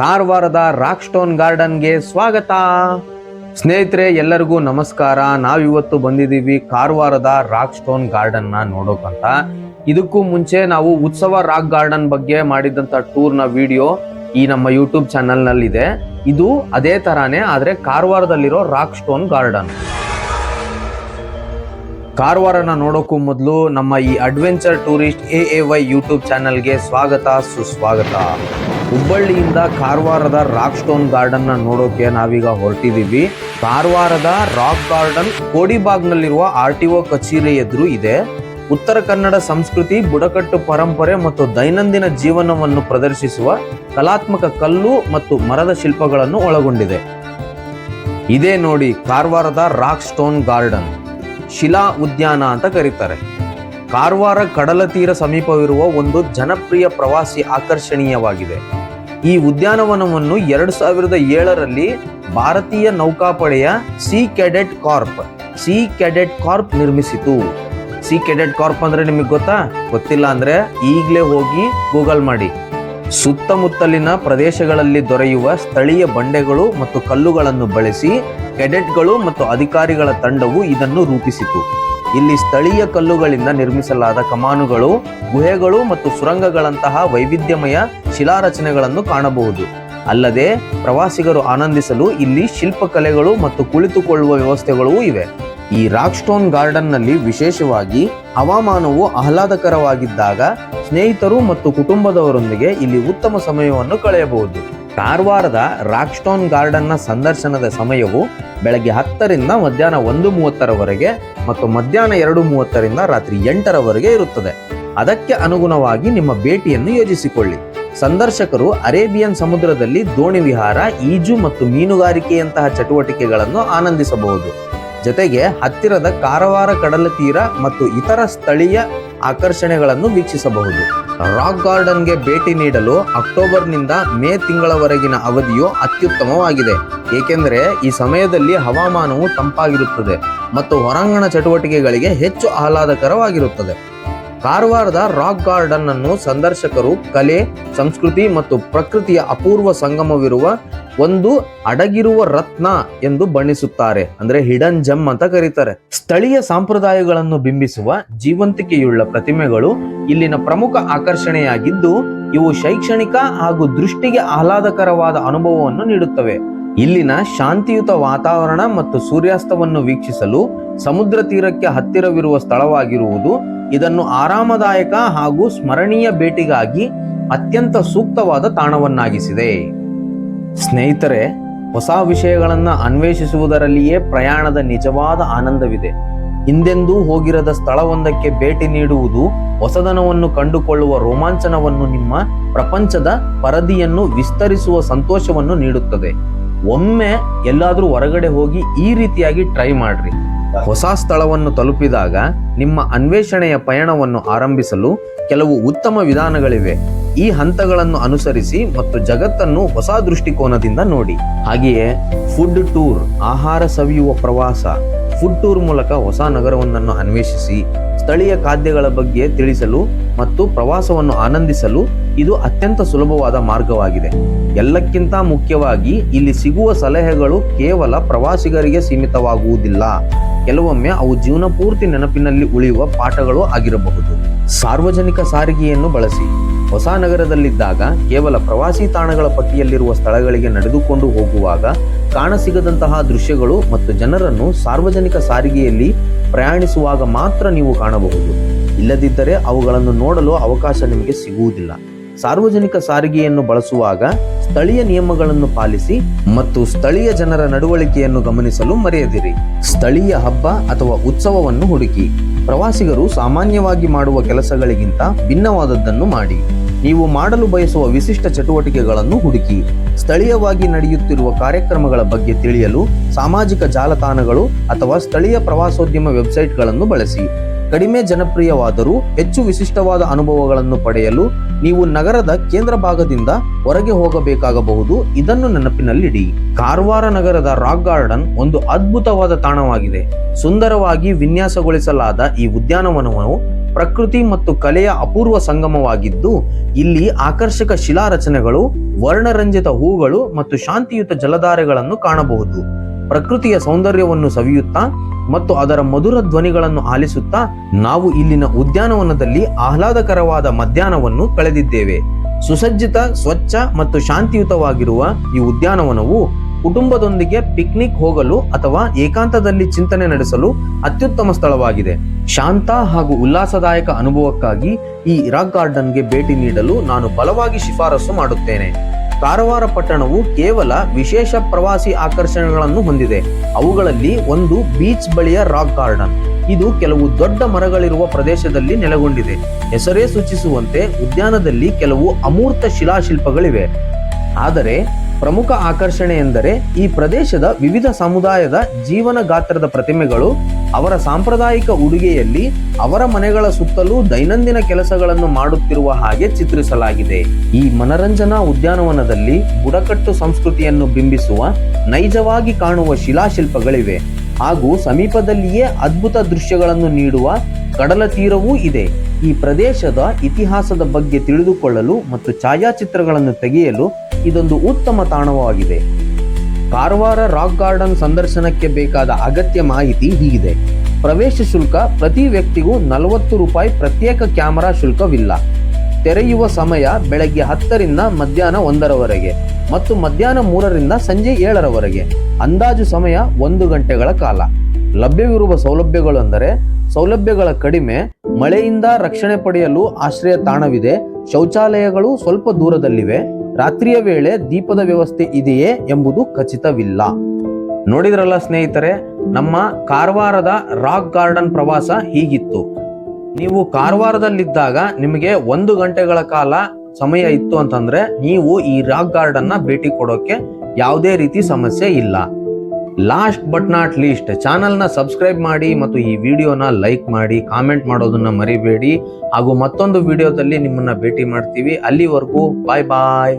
ಕಾರವಾರದ rock stone ಗಾರ್ಡನ್ಗೆ ಸ್ವಾಗತ. ಸ್ನೇಹಿತರೆ, ಎಲ್ಲರಿಗೂ ನಮಸ್ಕಾರ. ನಾವಿವತ್ತು ಬಂದಿದ್ದೀವಿ ಕಾರವಾರದ ರಾಕ್ ಸ್ಟೋನ್ ಗಾರ್ಡನ್ ನ ನೋಡೋಕಂತ. ಇದಕ್ಕೂ ಮುಂಚೆ ನಾವು ಉತ್ಸವ ರಾಕ್ ಗಾರ್ಡನ್ ಬಗ್ಗೆ ಮಾಡಿದಂತ ಟೂರ್ ನ ವಿಡಿಯೋ ಈ ನಮ್ಮ ಯೂಟ್ಯೂಬ್ ಚಾನೆಲ್ ನಲ್ಲಿ ಇದೆ. ಇದು ಅದೇ ತರಾನೇ, ಆದ್ರೆ ಕಾರವಾರದಲ್ಲಿರೋ ರಾಕ್ ಸ್ಟೋನ್ ಗಾರ್ಡನ್. ಕಾರವಾರನ ನೋಡೋಕ್ಕೂ ಮೊದಲು ನಮ್ಮ ಈ ಅಡ್ವೆಂಚರ್ ಟೂರಿಸ್ಟ್ AAY ಯೂಟ್ಯೂಬ್ ಚಾನೆಲ್ಗೆ ಸ್ವಾಗತ, ಸುಸ್ವಾಗತ. ಹುಬ್ಬಳ್ಳಿಯಿಂದ ಕಾರವಾರದ ರಾಕ್ ಸ್ಟೋನ್ ಗಾರ್ಡನ್ ನ ನೋಡೋಕೆ ನಾವೀಗ ಹೊರಟಿದ್ದೀವಿ. ಕಾರವಾರದ ರಾಕ್ ಗಾರ್ಡನ್ ಕೋಡಿಬಾಗ್ನಲ್ಲಿರುವ RTO ಕಚೇರಿ ಎದುರು ಇದೆ. ಉತ್ತರ ಕನ್ನಡ ಸಂಸ್ಕೃತಿ, ಬುಡಕಟ್ಟು ಪರಂಪರೆ ಮತ್ತು ದೈನಂದಿನ ಜೀವನವನ್ನು ಪ್ರದರ್ಶಿಸುವ ಕಲಾತ್ಮಕ ಕಲ್ಲು ಮತ್ತು ಮರದ ಶಿಲ್ಪಗಳನ್ನು ಒಳಗೊಂಡಿದೆ. ಇದೇ ನೋಡಿ ಕಾರವಾರದ ರಾಕ್ ಸ್ಟೋನ್ ಗಾರ್ಡನ್. ಶಿಲಾ ಉದ್ಯಾನ ಅಂತ ಕರೀತಾರೆ. ಕಾರವಾರ ಕಡಲ ತೀರ ಸಮೀಪವಿರುವ ಒಂದು ಜನಪ್ರಿಯ ಪ್ರವಾಸಿ ಆಕರ್ಷಣೀಯವಾಗಿದೆ. ಈ ಉದ್ಯಾನವನವನ್ನು 2007ರಲ್ಲಿ ಭಾರತೀಯ ನೌಕಾಪಡೆಯ ಸಿ ಕೆಡೆಟ್ ಕಾರ್ಪ್ ನಿರ್ಮಿಸಿತು. ಸಿ ಕೆಡೆಟ್ ಕಾರ್ಪ್ ಅಂದ್ರೆ ನಿಮಗೆ ಗೊತ್ತಿಲ್ಲ ಅಂದ್ರೆ ಈಗಲೇ ಹೋಗಿ ಗೂಗಲ್ ಮಾಡಿ. ಸುತ್ತಮುತ್ತಲಿನ ಪ್ರದೇಶಗಳಲ್ಲಿ ದೊರೆಯುವ ಸ್ಥಳೀಯ ಬಂಡೆಗಳು ಮತ್ತು ಕಲ್ಲುಗಳನ್ನು ಬಳಸಿ ಕೆಡೆಟ್ಗಳು ಮತ್ತು ಅಧಿಕಾರಿಗಳ ತಂಡವು ಇದನ್ನು ರೂಪಿಸಿತು. ಇಲ್ಲಿ ಸ್ಥಳೀಯ ಕಲ್ಲುಗಳಿಂದ ನಿರ್ಮಿಸಲಾದ ಕಮಾನುಗಳು, ಗುಹೆಗಳು ಮತ್ತು ಸುರಂಗಗಳಂತಹ ವೈವಿಧ್ಯಮಯ ಶಿಲಾರಚನೆಗಳನ್ನು ಕಾಣಬಹುದು. ಅಲ್ಲದೆ ಪ್ರವಾಸಿಗರು ಆನಂದಿಸಲು ಇಲ್ಲಿ ಶಿಲ್ಪಕಲೆಗಳು ಮತ್ತು ಕುಳಿತುಕೊಳ್ಳುವ ವ್ಯವಸ್ಥೆಗಳೂ ಇವೆ. ಈ ರಾಕ್ ಸ್ಟೋನ್ ಗಾರ್ಡನ್ ನಲ್ಲಿ ವಿಶೇಷವಾಗಿ ಹವಾಮಾನವು ಆಹ್ಲಾದಕರವಾಗಿದ್ದಾಗ ಸ್ನೇಹಿತರು ಮತ್ತು ಕುಟುಂಬದವರೊಂದಿಗೆ ಇಲ್ಲಿ ಉತ್ತಮ ಸಮಯವನ್ನು ಕಳೆಯಬಹುದು. ಕಾರವಾರದ ರಾಕ್ ಸ್ಟೋನ್ ಗಾರ್ಡನ್ ನ ಸಂದರ್ಶನದ ಸಮಯವು ಬೆಳಗ್ಗೆ 10ರಿಂದ ಮಧ್ಯಾಹ್ನ 1:30ರವರೆಗೆ ಮತ್ತು ಮಧ್ಯಾಹ್ನ 2:30ರಿಂದ ರಾತ್ರಿ 8ರವರೆಗೆ ಇರುತ್ತದೆ. ಅದಕ್ಕೆ ಅನುಗುಣವಾಗಿ ನಿಮ್ಮ ಭೇಟಿಯನ್ನು ಯೋಜಿಸಿಕೊಳ್ಳಿ. ಸಂದರ್ಶಕರು ಅರೇಬಿಯನ್ ಸಮುದ್ರದಲ್ಲಿ ದೋಣಿ ವಿಹಾರ, ಈಜು ಮತ್ತು ಮೀನುಗಾರಿಕೆಯಂತಹ ಚಟುವಟಿಕೆಗಳನ್ನು ಆನಂದಿಸಬಹುದು. ಜೊತೆಗೆ ಹತ್ತಿರದ ಕಾರವಾರ ಕಡಲ ತೀರ ಮತ್ತು ಇತರ ಸ್ಥಳೀಯ ಆಕರ್ಷಣೆಗಳನ್ನು ವೀಕ್ಷಿಸಬಹುದು. ರಾಕ್ ಗಾರ್ಡನ್ಗೆ ಭೇಟಿ ನೀಡಲು ಅಕ್ಟೋಬರ್ನಿಂದ ಮೇ ತಿಂಗಳವರೆಗಿನ ಅವಧಿಯು ಅತ್ಯುತ್ತಮವಾಗಿದೆ. ಏಕೆಂದರೆ ಈ ಸಮಯದಲ್ಲಿ ಹವಾಮಾನವು ತಂಪಾಗಿರುತ್ತದೆ ಮತ್ತು ಹೊರಾಂಗಣ ಚಟುವಟಿಕೆಗಳಿಗೆ ಹೆಚ್ಚು ಆಹ್ಲಾದಕರವಾಗಿರುತ್ತದೆ. ಕಾರವಾರದ ರಾಕ್ ಗಾರ್ಡನ್ ಅನ್ನು ಸಂದರ್ಶಕರು ಕಲೆ, ಸಂಸ್ಕೃತಿ ಮತ್ತು ಪ್ರಕೃತಿಯ ಅಪೂರ್ವ ಸಂಗಮವಿರುವ ಒಂದು ಅಡಗಿರುವ ರತ್ನ ಎಂದು ಬಣ್ಣಿಸುತ್ತಾರೆ. ಅಂದ್ರೆ ಹಿಡನ್ ಜಮ್ ಅಂತ ಕರೀತಾರೆ. ಸ್ಥಳೀಯ ಸಂಪ್ರದಾಯಗಳನ್ನು ಬಿಂಬಿಸುವ ಜೀವಂತಿಕೆಯುಳ್ಳ ಪ್ರತಿಮೆಗಳು ಇಲ್ಲಿನ ಪ್ರಮುಖ ಆಕರ್ಷಣೆಯಾಗಿದ್ದು, ಇವು ಶೈಕ್ಷಣಿಕ ಹಾಗೂ ದೃಷ್ಟಿಗೆ ಆಹ್ಲಾದಕರವಾದ ಅನುಭವವನ್ನು ನೀಡುತ್ತವೆ. ಇಲ್ಲಿನ ಶಾಂತಿಯುತ ವಾತಾವರಣ ಮತ್ತು ಸೂರ್ಯಾಸ್ತವನ್ನು ವೀಕ್ಷಿಸಲು ಸಮುದ್ರ ತೀರಕ್ಕೆ ಹತ್ತಿರವಿರುವ ಸ್ಥಳವಾಗಿರುವುದು ಇದನ್ನು ಆರಾಮದಾಯಕ ಹಾಗೂ ಸ್ಮರಣೀಯ ಭೇಟಿಗಾಗಿ ಅತ್ಯಂತ ಸೂಕ್ತವಾದ ತಾಣವನ್ನಾಗಿಸಿದೆ. ಸ್ನೇಹಿತರೆ, ಹೊಸ ವಿಷಯಗಳನ್ನ ಅನ್ವೇಷಿಸುವುದರಲ್ಲಿಯೇ ಪ್ರಯಾಣದ ನಿಜವಾದ ಆನಂದವಿದೆ. ಹಿಂದೆಂದೂ ಹೋಗಿರದ ಸ್ಥಳವೊಂದಕ್ಕೆ ಭೇಟಿ ನೀಡುವುದು ಹೊಸದನವನ್ನು ಕಂಡುಕೊಳ್ಳುವ ರೋಮಾಂಚನವನ್ನು, ನಿಮ್ಮ ಪ್ರಪಂಚದ ಪರದಿಯನ್ನು ವಿಸ್ತರಿಸುವ ಸಂತೋಷವನ್ನು ನೀಡುತ್ತದೆ. ಒಮ್ಮೆ ಎಲ್ಲಾದ್ರೂ ಹೊರಗಡೆ ಹೋಗಿ ಈ ರೀತಿಯಾಗಿ ಟ್ರೈ ಮಾಡ್ರಿ. ಹೊಸ ಸ್ಥಳವನ್ನು ತಲುಪಿದಾಗ ನಿಮ್ಮ ಅನ್ವೇಷಣೆಯ ಪಯಣವನ್ನು ಆರಂಭಿಸಲು ಕೆಲವು ಉತ್ತಮ ವಿಧಾನಗಳಿವೆ. ಈ ಹಂತಗಳನ್ನು ಅನುಸರಿಸಿ ಮತ್ತು ಜಗತ್ತನ್ನು ಹೊಸ ದೃಷ್ಟಿಕೋನದಿಂದ ನೋಡಿ. ಹಾಗೆಯೇ ಫುಡ್ ಟೂರ್, ಆಹಾರ ಸವಿಯುವ ಪ್ರವಾಸ. ಫುಡ್ ಟೂರ್ ಮೂಲಕ ಹೊಸ ನಗರವೊಂದನ್ನು ಅನ್ವೇಷಿಸಿ ಸ್ಥಳೀಯ ಖಾದ್ಯಗಳ ಬಗ್ಗೆ ತಿಳಿಸಲು ಮತ್ತು ಪ್ರವಾಸವನ್ನು ಆನಂದಿಸಲು ಇದು ಅತ್ಯಂತ ಸುಲಭವಾದ ಮಾರ್ಗವಾಗಿದೆ. ಎಲ್ಲಕ್ಕಿಂತ ಮುಖ್ಯವಾಗಿ ಇಲ್ಲಿ ಸಿಗುವ ಸಲಹೆಗಳು ಕೇವಲ ಪ್ರವಾಸಿಗರಿಗೆ ಸೀಮಿತವಾಗುವುದಿಲ್ಲ. ಕೆಲವೊಮ್ಮೆ ಅವು ಜೀವನ ಪೂರ್ತಿ ನೆನಪಿನಲ್ಲಿ ಉಳಿಯುವ ಪಾಠಗಳು ಆಗಿರಬಹುದು. ಸಾರ್ವಜನಿಕ ಸಾರಿಗೆಯನ್ನು ಬಳಸಿ. ಹೊಸ ನಗರದಲ್ಲಿದ್ದಾಗ ಕೇವಲ ಪ್ರವಾಸಿ ತಾಣಗಳ ಪಟ್ಟಿಯಲ್ಲಿರುವ ಸ್ಥಳಗಳಿಗೆ ನಡೆದುಕೊಂಡು ಹೋಗುವಾಗ ಕಾಣಸಿಗದಂತಹ ದೃಶ್ಯಗಳು ಮತ್ತು ಜನರನ್ನು ಸಾರ್ವಜನಿಕ ಸಾರಿಗೆಯಲ್ಲಿ ಪ್ರಯಾಣಿಸುವಾಗ ಮಾತ್ರ ನೀವು ಕಾಣಬಹುದು. ಇಲ್ಲದಿದ್ದರೆ ಅವುಗಳನ್ನು ನೋಡಲು ಅವಕಾಶ ನಿಮಗೆ ಸಿಗುವುದಿಲ್ಲ. ಸಾರ್ವಜನಿಕ ಸಾರಿಗೆಯನ್ನು ಬಳಸುವಾಗ ಸ್ಥಳೀಯ ನಿಯಮಗಳನ್ನು ಪಾಲಿಸಿ ಮತ್ತು ಸ್ಥಳೀಯ ಜನರ ನಡವಳಿಕೆಯನ್ನು ಗಮನಿಸಲು ಮರೆಯದಿರಿ. ಸ್ಥಳೀಯ ಹಬ್ಬ ಅಥವಾ ಉತ್ಸವವನ್ನು ಹುಡುಕಿ. ಪ್ರವಾಸಿಗರು ಸಾಮಾನ್ಯವಾಗಿ ಮಾಡುವ ಕೆಲಸಗಳಿಗಿಂತ ಭಿನ್ನವಾದದ್ದನ್ನು ಮಾಡಿ. ನೀವು ಮಾಡಲು ಬಯಸುವ ವಿಶಿಷ್ಟ ಚಟುವಟಿಕೆಗಳನ್ನು ಹುಡುಕಿ. ಸ್ಥಳೀಯವಾಗಿ ನಡೆಯುತ್ತಿರುವ ಕಾರ್ಯಕ್ರಮಗಳ ಬಗ್ಗೆ ತಿಳಿಯಲು ಸಾಮಾಜಿಕ ಜಾಲತಾಣಗಳು ಅಥವಾ ಸ್ಥಳೀಯ ಪ್ರವಾಸೋದ್ಯಮ ವೆಬ್ಸೈಟ್ಗಳನ್ನು ಬಳಸಿ. ಕಡಿಮೆ ಜನಪ್ರಿಯವಾದರೂ ಹೆಚ್ಚು ವಿಶಿಷ್ಟವಾದ ಅನುಭವಗಳನ್ನು ಪಡೆಯಲು ನೀವು ನಗರದ ಕೇಂದ್ರ ಭಾಗದಿಂದ ಹೊರಗೆ ಹೋಗಬೇಕಾಗಬಹುದು. ಇದನ್ನು ನೆನಪಿನಲ್ಲಿಡಿ. ಕಾರವಾರ ನಗರದ ರಾಕ್ ಗಾರ್ಡನ್ ಒಂದು ಅದ್ಭುತವಾದ ತಾಣವಾಗಿದೆ. ಸುಂದರವಾಗಿ ವಿನ್ಯಾಸಗೊಳಿಸಲಾದ ಈ ಉದ್ಯಾನವನವು ಪ್ರಕೃತಿ ಮತ್ತು ಕಲೆಯ ಅಪೂರ್ವ ಸಂಗಮವಾಗಿದ್ದು, ಇಲ್ಲಿ ಆಕರ್ಷಕ ಶಿಲಾ ರಚನೆಗಳು, ವರ್ಣರಂಜಿತ ಹೂಗಳು ಮತ್ತು ಶಾಂತಿಯುತ ಜಲಧಾರೆಗಳನ್ನು ಕಾಣಬಹುದು. ಪ್ರಕೃತಿಯ ಸೌಂದರ್ಯವನ್ನು ಸವಿಯುತ್ತಾ ಮತ್ತು ಅದರ ಮಧುರ ಧ್ವನಿಗಳನ್ನು ಆಲಿಸುತ್ತಾ ನಾವು ಇಲ್ಲಿನ ಉದ್ಯಾನವನದಲ್ಲಿ ಆಹ್ಲಾದಕರವಾದ ಮಧ್ಯಾಹ್ನವನ್ನು ಕಳೆದಿದ್ದೇವೆ. ಸುಸಜ್ಜಿತ, ಸ್ವಚ್ಛ ಮತ್ತು ಶಾಂತಿಯುತವಾಗಿರುವ ಈ ಉದ್ಯಾನವನವು ಕುಟುಂಬದೊಂದಿಗೆ ಪಿಕ್ನಿಕ್ ಹೋಗಲು ಅಥವಾ ಏಕಾಂತದಲ್ಲಿ ಚಿಂತನೆ ನಡೆಸಲು ಅತ್ಯುತ್ತಮ ಸ್ಥಳವಾಗಿದೆ. ಶಾಂತ ಹಾಗೂ ಉಲ್ಲಾಸದಾಯಕ ಅನುಭವಕ್ಕಾಗಿ ಈ ರಾಕ್ ಗಾರ್ಡನ್ಗೆ ಭೇಟಿ ನೀಡಲು ನಾನು ಬಲವಾಗಿ ಶಿಫಾರಸು ಮಾಡುತ್ತೇನೆ. ಕಾರವಾರ ಪಟ್ಟಣವು ಕೇವಲ ವಿಶೇಷ ಪ್ರವಾಸಿ ಆಕರ್ಷಣೆಗಳನ್ನು ಹೊಂದಿದೆ. ಅವುಗಳಲ್ಲಿ ಒಂದು ಬೀಚ್ ಬಳಿಯ ರಾಕ್ ಗಾರ್ಡನ್. ಇದು ಕೆಲವು ದೊಡ್ಡ ಮರಗಳಿರುವ ಪ್ರದೇಶದಲ್ಲಿ ನೆಲೆಗೊಂಡಿದೆ. ಹೆಸರೇ ಸೂಚಿಸುವಂತೆ ಉದ್ಯಾನದಲ್ಲಿ ಕೆಲವು ಅಮೂರ್ತ ಶಿಲಾಶಿಲ್ಪಗಳಿವೆ. ಆದರೆ ಪ್ರಮುಖ ಆಕರ್ಷಣೆ ಎಂದರೆ ಈ ಪ್ರದೇಶದ ವಿವಿಧ ಸಮುದಾಯದ ಜೀವನ ಗಾತ್ರದ ಪ್ರತಿಮೆಗಳು ಅವರ ಸಾಂಪ್ರದಾಯಿಕ ಉಡುಗೆಯಲ್ಲಿ ಅವರ ಮನೆಗಳ ಸುತ್ತಲೂ ದೈನಂದಿನ ಕೆಲಸಗಳನ್ನು ಮಾಡುತ್ತಿರುವ ಹಾಗೆ ಚಿತ್ರಿಸಲಾಗಿದೆ. ಈ ಮನರಂಜನಾ ಉದ್ಯಾನವನದಲ್ಲಿ ಬುಡಕಟ್ಟು ಸಂಸ್ಕೃತಿಯನ್ನು ಬಿಂಬಿಸುವ ನೈಜವಾಗಿ ಕಾಣುವ ಶಿಲಾಶಿಲ್ಪಗಳಿವೆ ಹಾಗೂ ಸಮೀಪದಲ್ಲಿಯೇ ಅದ್ಭುತ ದೃಶ್ಯಗಳನ್ನು ನೀಡುವ ಕಡಲ ತೀರವೂ ಇದೆ. ಈ ಪ್ರದೇಶದ ಇತಿಹಾಸದ ಬಗ್ಗೆ ತಿಳಿದುಕೊಳ್ಳಲು ಮತ್ತು ಛಾಯಾಚಿತ್ರಗಳನ್ನು ತೆಗೆಯಲು ಇದೊಂದು ಉತ್ತಮ ತಾಣವಾಗಿದೆ. ಕಾರವಾರ ರಾಕ್ ಗಾರ್ಡನ್ ಸಂದರ್ಶನಕ್ಕೆ ಬೇಕಾದ ಅಗತ್ಯ ಮಾಹಿತಿ ಹೀಗಿದೆ. ಪ್ರವೇಶ ಶುಲ್ಕ ಪ್ರತಿ ವ್ಯಕ್ತಿಗೂ 40 ರೂಪಾಯಿ. ಪ್ರತ್ಯೇಕ ಕ್ಯಾಮೆರಾ ಶುಲ್ಕವಿಲ್ಲ. ತೆರೆಯುವ ಸಮಯ ಬೆಳಗ್ಗೆ 10ರಿಂದ ಮಧ್ಯಾಹ್ನ 1ರವರೆಗೆ ಮತ್ತು ಮಧ್ಯಾಹ್ನ 3ರಿಂದ ಸಂಜೆ 7ರವರೆಗೆ. ಅಂದಾಜು ಸಮಯ 1 ಗಂಟೆಗಳ ಕಾಲ. ಲಭ್ಯವಿರುವ ಸೌಲಭ್ಯಗಳು ಅಂದರೆ ಸೌಲಭ್ಯಗಳ ಕಡಿಮೆ, ಮಳೆಯಿಂದ ರಕ್ಷಣೆ ಪಡೆಯಲು ಆಶ್ರಯ ತಾಣವಿದೆ, ಶೌಚಾಲಯಗಳು ಸ್ವಲ್ಪ ದೂರದಲ್ಲಿವೆ, ರಾತ್ರಿಯ ವೇಳೆ ದೀಪದ ವ್ಯವಸ್ಥೆ ಇದೆಯೇ ಎಂಬುದು ಖಚಿತವಿಲ್ಲ. ನೋಡಿದ್ರಲ್ಲ ಸ್ನೇಹಿತರೆ, ನಮ್ಮ ಕಾರವಾರದ ರಾಕ್ ಗಾರ್ಡನ್ ಪ್ರವಾಸ ಹೀಗಿತ್ತು. ನೀವು ಕಾರವಾರದಲ್ಲಿದ್ದಾಗ ನಿಮಗೆ 1 ಗಂಟೆಗಳ ಕಾಲ ಸಮಯ ಇತ್ತು ಅಂತಂದ್ರೆ ನೀವು ಈ ರಾಕ್ ಗಾರ್ಡನ್ ಭೇಟಿ ಕೊಡೋಕೆ ಯಾವುದೇ ರೀತಿ ಸಮಸ್ಯೆ ಇಲ್ಲ. ಲಾಸ್ಟ್ ಬಟ್ ನಾಟ್ ಲೀಸ್ಟ್, ಚಾನಲ್ನ ಸಬ್ಸ್ಕ್ರೈಬ್ ಮಾಡಿ ಮತ್ತು ಈ ವಿಡಿಯೋನ ಲೈಕ್ ಮಾಡಿ, ಕಾಮೆಂಟ್ ಮಾಡೋದನ್ನ ಮರಿಬೇಡಿ. ಹಾಗೂ ಮತ್ತೊಂದು ವಿಡಿಯೋದಲ್ಲಿ ನಿಮ್ಮನ್ನ ಭೇಟಿ ಮಾಡ್ತೀವಿ. ಅಲ್ಲಿವರೆಗೂ ಬಾಯ್ ಬಾಯ್.